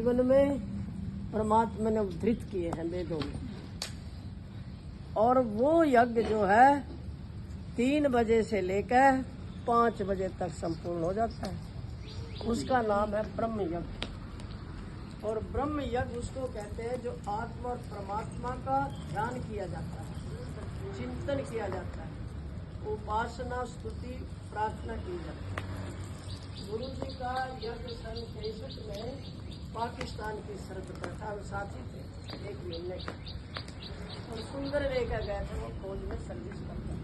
जीवन में परमात्मा ने उद्धृत किए हैं वेदों में। और वो यज्ञ जो है 3 बजे से लेकर 5 बजे तक संपूर्ण हो जाता है। उसका नाम है ब्रह्म यज्ञ। और ब्रह्म यज्ञ उसको कहते हैं जो आत्मा और परमात्मा का ध्यान किया जाता है, चिंतन किया जाता है, उपासना स्तुति प्रार्थना की जाती है। गुरु जी का यज्ञ सन 63 में पाकिस्तान की सरहद पर था। साथी थे 1 महीने का, और सुंदर रेखा गए थे, वो फौज में सर्विस करता था।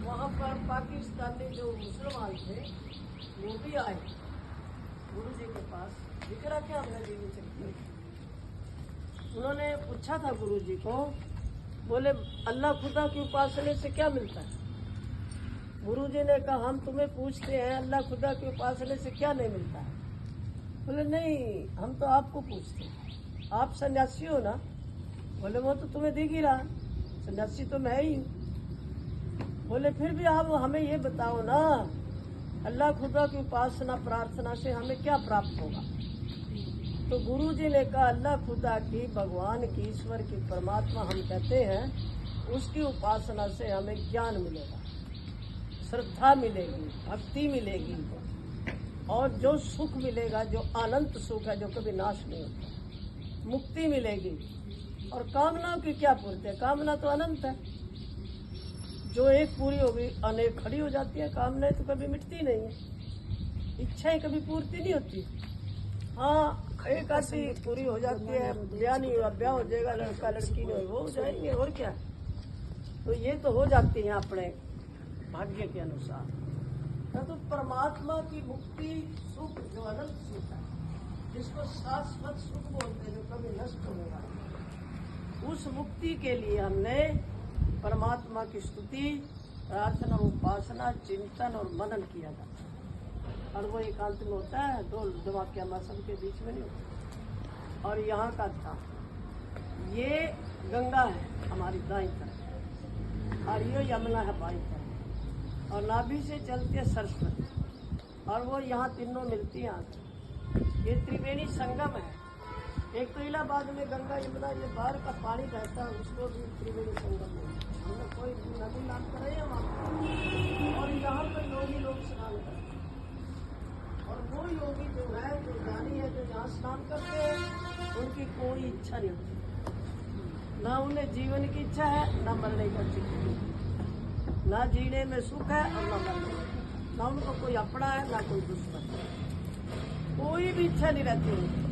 वहाँ पर पाकिस्तानी जो मुसलमान थे वो भी आए गुरु जी के पास। दिखरा क्या हमने जीवन चरित्र, उन्होंने पूछा था गुरु जी को, बोले अल्लाह खुदा की उपासना से क्या मिलता है? गुरु जी ने कहा हम तुम्हें पूछते हैं अल्लाह खुदा की उपासना से क्या नहीं मिलता है? बोले नहीं, हम तो आपको पूछते हैं, आप सन्यासी हो ना? बोले वो तो तुम्हें दिख ही रहा, सन्यासी तो मैं ही हूँ। बोले फिर भी आप हमें ये बताओ ना, अल्लाह खुदा की उपासना प्रार्थना से हमें क्या प्राप्त होगा? तो गुरु जी ने कहा अल्लाह खुदा की, भगवान की, ईश्वर की, परमात्मा हम कहते हैं, उसकी उपासना से हमें ज्ञान मिलेगा, श्रद्धा मिलेगी, भक्ति मिलेगी, और जो सुख मिलेगा, जो अनंत सुख है, जो कभी नाश नहीं होता, मुक्ति मिलेगी। और कामनाओं की क्या पूर्ति है? कामना तो अनंत है, जो एक पूरी होगी अनेक खड़ी हो जाती है। कामनाएं तो कभी मिटती नहीं है, इच्छाएं कभी पूर्ति नहीं होती। हाँ, एक आधी पूरी हो जाती है, ब्याह नहीं हुआ, ब्याह हो जाएगा, लड़का लड़की नहीं वो हो जाएंगे, और क्या। तो ये तो हो जाती है अपने भाग्य के अनुसार। तो परमात्मा की मुक्ति सुख, जो अनंत सुख है, जिसको शाश्वत सुख बोलते हैं, जो कभी नष्ट होने वाला, उस मुक्ति के लिए हमने परमात्मा की स्तुति प्रार्थना उपासना चिंतन और मनन किया जाता है। और वो एकांत में होता है, 2 धमाके मौसम के बीच में नहीं होता। और यहाँ का था, ये गंगा है हमारी दाईं तरफ, और ये यमुना है बाईं तरफ, और नाभि से चलती है सरस्वती, और वो यहाँ तीनों मिलती हैं। ये त्रिवेणी संगम है। एक तो इलाहाबाद में गंगा यमुना ये बाहर का पानी बहता है, उसको भी त्रिवेणी संगम में हमने कोई नदी नाम करे है वहाँ। और यहाँ पर योगी लोग स्नान करते हैं, और वो योगी जो है, जो ज्ञानी है, जो यहाँ स्नान करते हैं, उनकी कोई इच्छा नहीं होती, ना उन्हें जीवन की इच्छा है, ना मरने की इच्छा है, ना जीने में सुख है और ना मरने में, ना उनको कोई अपना है ना कोई दुश्मन है, कोई भी इच्छा नहीं रहती उनको।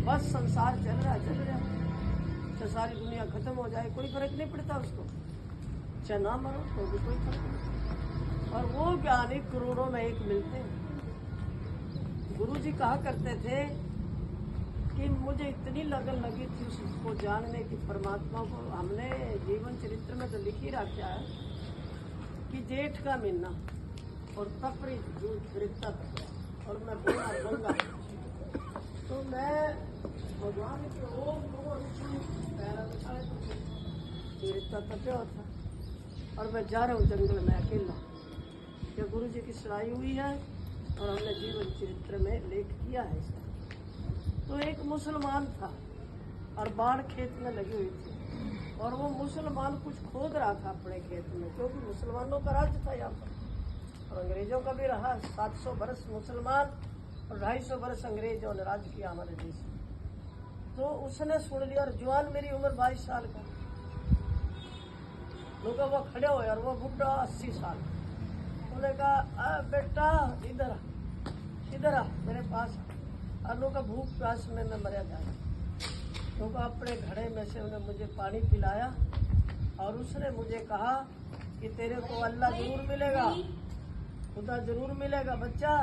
बस संसार चल रहा है, तो सारी दुनिया खत्म हो जाए कोई फर्क नहीं पड़ता उसको, चाहे ना मरो तो भी कोई फर्क नहीं। और वो ज्ञानी करोड़ों में एक मिलते हैं। गुरु जी कहा करते थे कि मुझे इतनी लगन लगी थी उसको जानने की, परमात्मा को। हमने जीवन चरित्र में तो लिख ही रखा है कि जेठ का महीना और तपरी रिश्ता और मैं बोला गंगा, तो मैं भगवान के ओम रिश्ता तपया था, और मैं जा रहा हूँ जंगल में अकेला। ये गुरु जी की सुनाई हुई है और हमने जीवन चरित्र में लेख किया है इसका। तो एक मुसलमान था और बाढ़ खेत में लगी हुई थी, और वो मुसलमान कुछ खोद रहा था अपने खेत में, क्योंकि मुसलमानों का राज्य था यहाँ पर, और अंग्रेजों का भी रहा। 700 बरस मुसलमान और 250 बरस अंग्रेजों ने राज किया हमारे देश में। तो उसने सुन लिया, और जवान, मेरी उम्र 22 साल का, लोग वो खड़े हुए, और वो बुढ़ा 80 साल। उन्होंने कहा बेटा इधर आ मेरे पास। और लोग का भूख प्यास में मैं मरा जाए। लोग अपने घड़े में से उन्हें मुझे पानी पिलाया, और उसने मुझे कहा कि तेरे को अल्लाह जरूर मिलेगा, खुदा जरूर मिलेगा बच्चा।